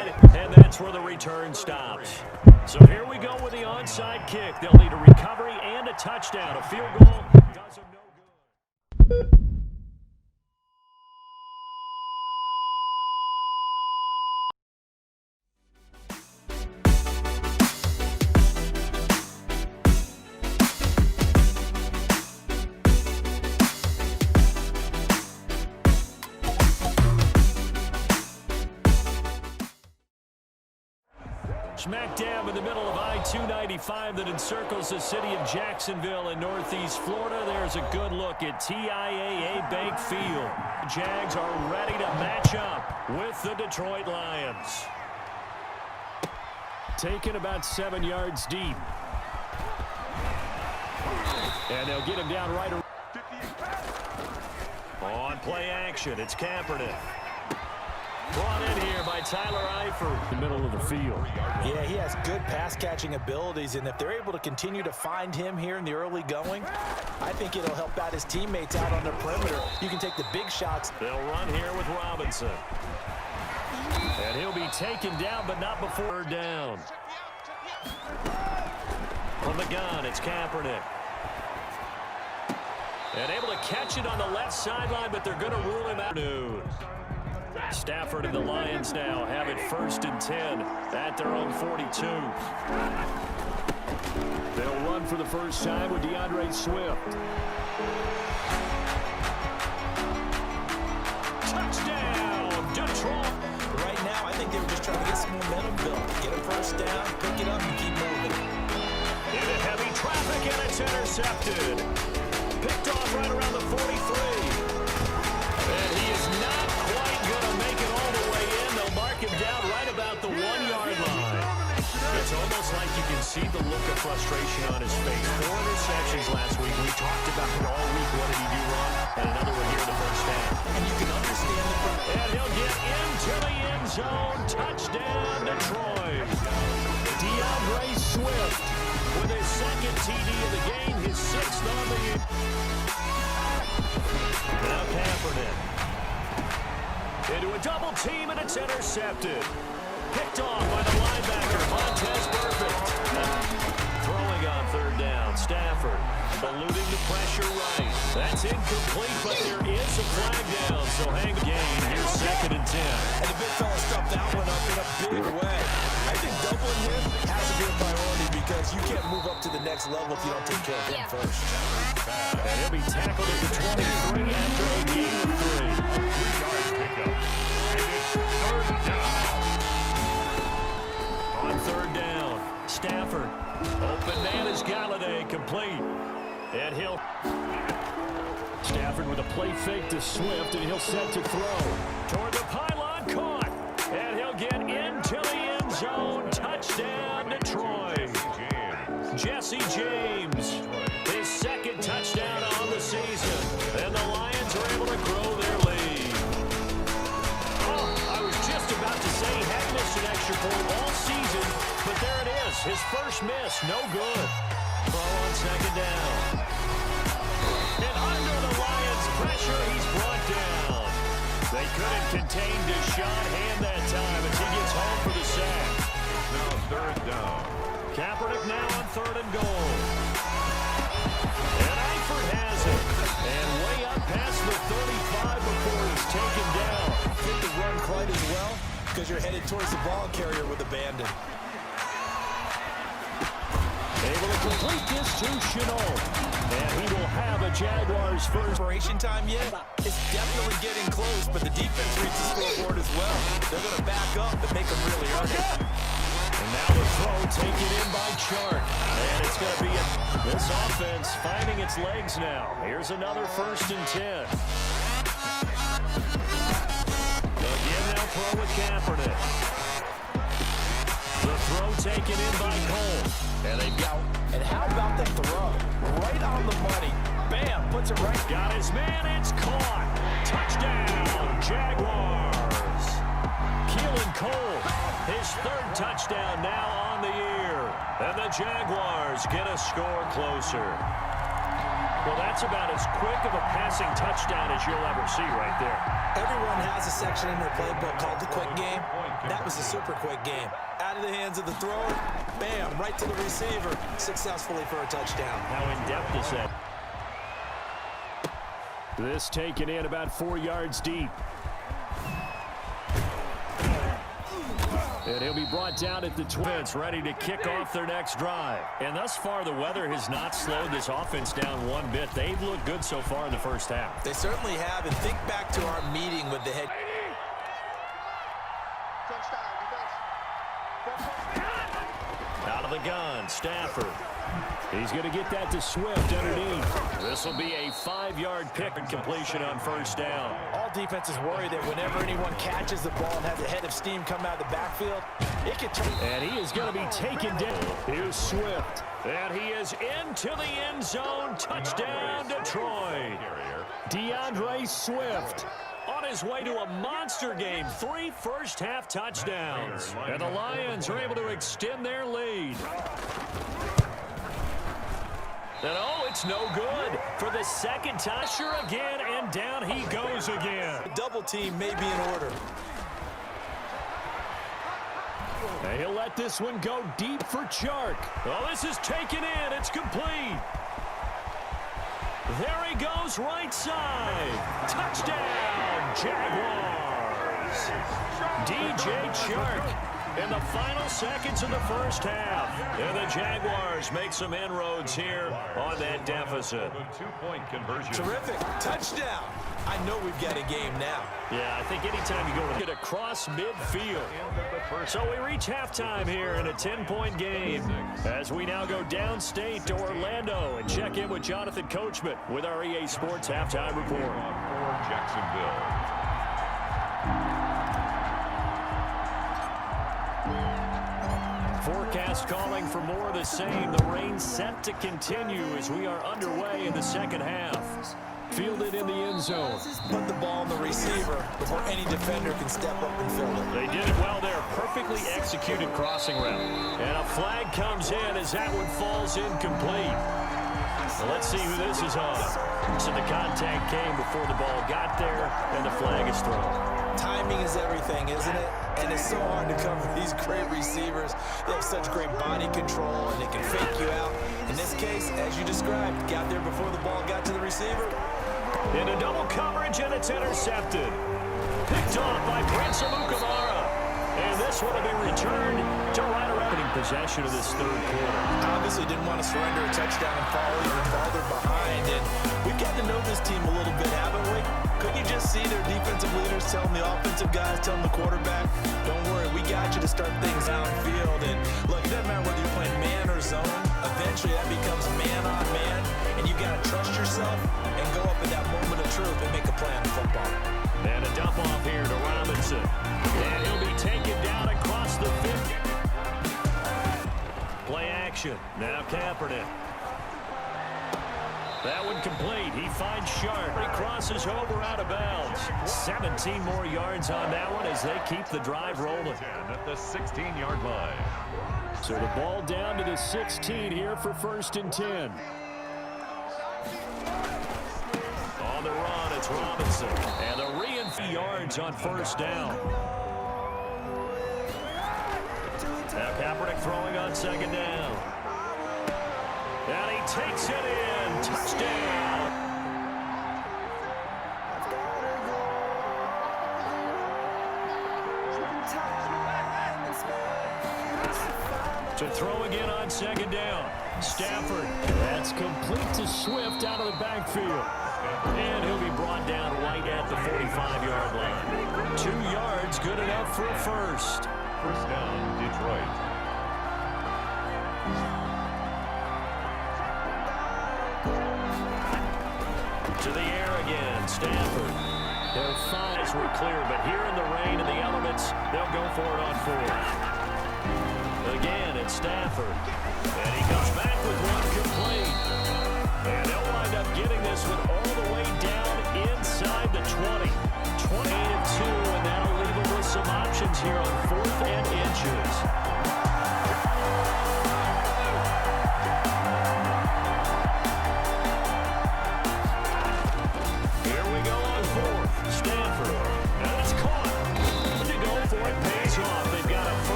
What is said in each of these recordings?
onside, and that's where the return stops. So here we go with the onside kick. They'll need a recovery and a touchdown. A field goal does them no good. Smack dab in the middle of I-295 that encircles the city of Jacksonville in northeast Florida. There's a good look at TIAA Bank Field. The Jags are ready to match up with the Detroit Lions. Taken about 7 yards deep. And they'll get him down right around. On play action, it's Kaepernick. Brought in here by Tyler Eifert, the middle of the field. Yeah, he has good pass-catching abilities, and if they're able to continue to find him here in the early going, I think it'll help out his teammates out on the perimeter. You can take the big shots. They'll run here with Robinson. And he'll be taken down, but not before down. From the gun, it's Kaepernick. And able to catch it on the left sideline, but they're going to rule him out. Stafford and the Lions now have it 1st and 10 at their own 42. They'll run for the first time with DeAndre Swift. Touchdown, Detroit. Right now, I think they were just trying to get some momentum built. Get a first down, pick it up, and keep moving. Into heavy traffic, and it's intercepted. Picked off right around the 43. And he is not quite going to make it all the way in. They'll mark him down right about the 1-yard line. It's almost like you can see the look of frustration on his face. 4 interceptions last week. We talked about it all week. What did he do wrong? And another one here in the first half. And you can understand the... And he'll get into the end zone. Touchdown, Detroit. DeAndre Swift with his 2nd TD of the game, his 6th on the year. Now Kaepernick. Into a double team, and it's intercepted. Picked off by the linebacker, Montez Perfect. Throwing on 3rd down, Stafford. Eluding the pressure right. That's incomplete, but there is a flag down. So hang game, here's 2nd and 10. And the big fella stuffed that one up in a big way. I think doubling him has to be a priority because you can't move up to the next level if you don't take care of him first. And he'll be tackled at the 23 after a gain of 3. 3-yard pickup. And it's 3rd down. On 3rd down, Stafford. Open man is Galladay, complete. And he'll... Stafford with a play fake to Swift, and he'll set to throw. Toward the pylon, caught. And he'll get into the end zone. Touchdown, Detroit. Jesse James, his 2nd touchdown on the season. And the Lions are able to grow their lead. Oh, I was just about to say he hadn't missed an extra point all season, but there it is. His first miss, no good. Throw on 2nd down. And under the Lions' pressure, he's brought down. They couldn't contain Deshaun Hand that time as he gets home for the sack. Now 3rd down. Kaepernick now on 3rd and goal. And Eifert has it. And way up past the 35 before he's taken down. Fit the run quite as well because you're headed towards the ball carrier with abandon. Able to complete this to Chenault. And he will have a Jaguars first. Expiration time yet? It's definitely getting close, but the defense reads the scoreboard as well. They're going to back up and make them really earn it. And now the throw taken in by Chark. And it's going to be this offense finding its legs now. Here's another 1st and 10. Again, they'll throw with Kaepernick. The throw taken in by Cole. And they've got... And how about the throw? Right on the money. Bam, puts it right. Got his man, it's caught. Touchdown, Jaguars. Keelan Cole, his 3rd touchdown now on the year. And the Jaguars get a score closer. Well, that's about as quick of a passing touchdown as you'll ever see right there. Everyone has a section in their playbook called the quick game. That was a super quick game. Out of the hands of the thrower, bam, right to the receiver, successfully for a touchdown. How in-depth is that? This taken in about 4 yards deep. And he'll be brought down at the Twins, ready to kick off their next drive. And thus far, the weather has not slowed this offense down one bit. They've looked good so far in the first half. They certainly have, and think back to our meeting with the head. Out of the gun, Stafford. He's going to get that to Swift underneath. This will be a 5-yard pick and completion on first down. All defenses worry that whenever anyone catches the ball and has a head of steam come out of the backfield, it could turn. And he is going to be taken down. Here's Swift. And he is into the end zone. Touchdown, Detroit. DeAndre Swift on his way to a monster game. 3 first-half touchdowns. And the Lions are able to extend their lead. And oh, it's no good for the second time. Sure again, and down he goes again. The double team may be in order. And he'll let this one go deep for Chark. Oh, this is taken in. It's complete. There he goes, right side. Touchdown, Jaguars. DJ Chark in the final seconds of the first half. And the Jaguars make some inroads here on that deficit. 2-point conversion. Terrific. Touchdown. I know we've got a game now. Yeah, I think anytime you go to get across midfield. So we reach halftime here in a 10-point game as we now go downstate to Orlando and check in with Jonathan Coachman with our EA Sports Halftime Report. For Jacksonville. Forecast calling for more of the same. The rain set to continue as we are underway in the second half. Fielded in the end zone. Put the ball on the receiver before any defender can step up and fill it. They did it well there. Perfectly executed crossing route. And a flag comes in as that one falls incomplete. So let's see who this is on. So the contact came before the ball got there, and the flag is thrown. Timing is everything, isn't it? And it's so hard to cover these great receivers. They have such great body control, and they can fake you out. In this case, as you described, got there before the ball got to the receiver. Into double coverage, and it's intercepted. Picked off by Prince Amukamara. And this one will be returned to right around possession of this third quarter. Obviously didn't want to surrender a touchdown and fall even farther behind. And we've got to know this team a little bit, haven't we? Couldn't you just see their defensive leaders telling the offensive guys, telling the quarterback, don't worry, we got you to start things downfield. And look, it doesn't matter whether you're playing man or zone. Eventually that becomes man on man. And you got to trust yourself and go up in that moment of truth and make a play on football. And a dump off here to Robinson. And he'll be taken down across the 50. Play action. Now Kaepernick. That one complete. He finds Sharp. He crosses over out of bounds. 17 more yards on that one as they keep the drive rolling. At the 16-yard line. So the ball down to the 16 here for 1st and 10. On the run, it's Robinson. And the reinforcement yards on 1st down. Now Kaepernick throwing on 2nd down. And he takes it in. Touchdown. To throw again on 2nd down. Stafford. That's complete to Swift out of the backfield. And he'll be brought down right at the 45-yard line. 2 yards, good enough for a first. First down, Detroit. To the air again, Stafford. Their thighs were clear, but here in the rain and the elements, they'll go for it on 4th. Again, it's Stafford. And he comes back with one complete. And they'll wind up getting this one all the way down inside the 20. 28-2, and that'll leave them with some options here on 4th and inches.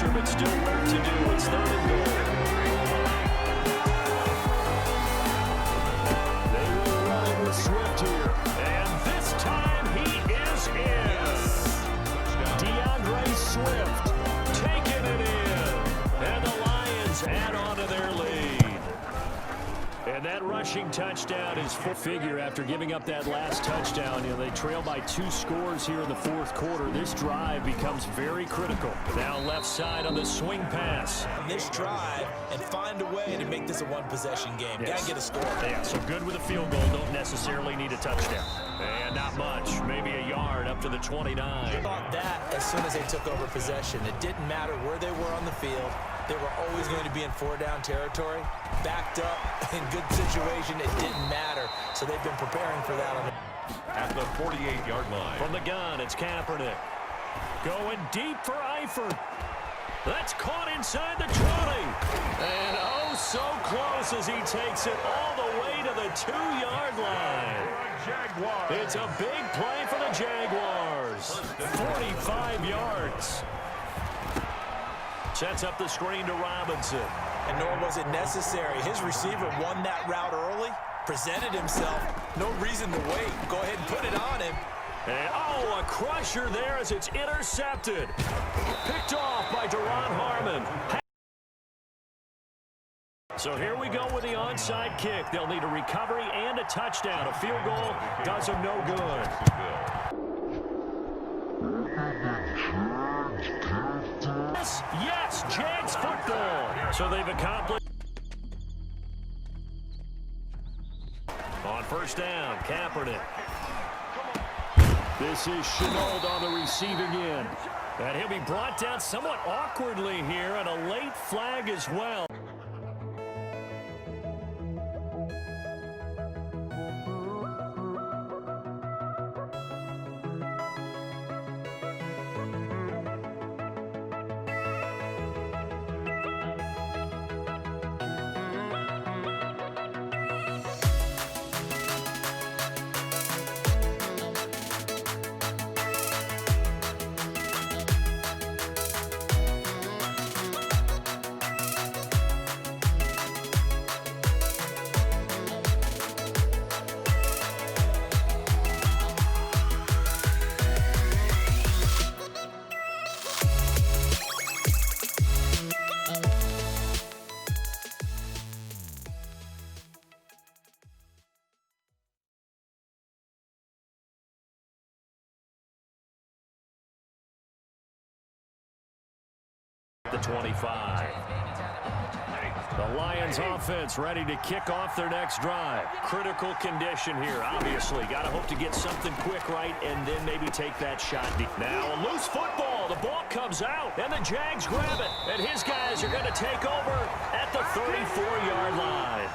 pressure, but still work to do. It's 3rd and goal. They will run it with Swift here. And this time he is in. Swift taking it in. And the Lions add on to their lead. And that rushing touchdown is full figure after giving up that last touchdown. You know, they trail by 2 scores here in the 4th quarter. This drive becomes very critical. Now left side on the swing pass. On this drive and find a way to make this a one-possession game. Yes. Gotta get a score. Yeah, so good with a field goal. Don't necessarily need a touchdown. And not much. Maybe a yard up to the 29. Thought that as soon as they took over possession. It didn't matter where they were on the field. They were always going to be in 4-down territory. Backed up, in good situation, it didn't matter. So they've been preparing for that on the at the 48-yard line. From the gun, it's Kaepernick. Going deep for Eifert. That's caught inside the 20. And oh, so close as he takes it all the way to the 2-yard line. It's a big play for the Jaguars. 45 yards. Sets up the screen to Robinson. And nor was it necessary. His receiver won that route early, presented himself. No reason to wait. Go ahead and put it on him. And oh, a crusher there as it's intercepted. Picked off by Duron Harmon. So here we go with the onside kick. They'll need a recovery and a touchdown. A field goal does them no good. Yes, Jags football. So they've accomplished. On 1st down, Kaepernick. This is Chenault on the receiving end. And he'll be brought down somewhat awkwardly here, and a late flag as well. The 25. The Lions offense ready to kick off their next drive. Critical condition here, obviously. Got to hope to get something quick right and then maybe take that shot deep. Now a loose football. The ball comes out and the Jags grab it. And his guys are going to take over at the 34-yard line.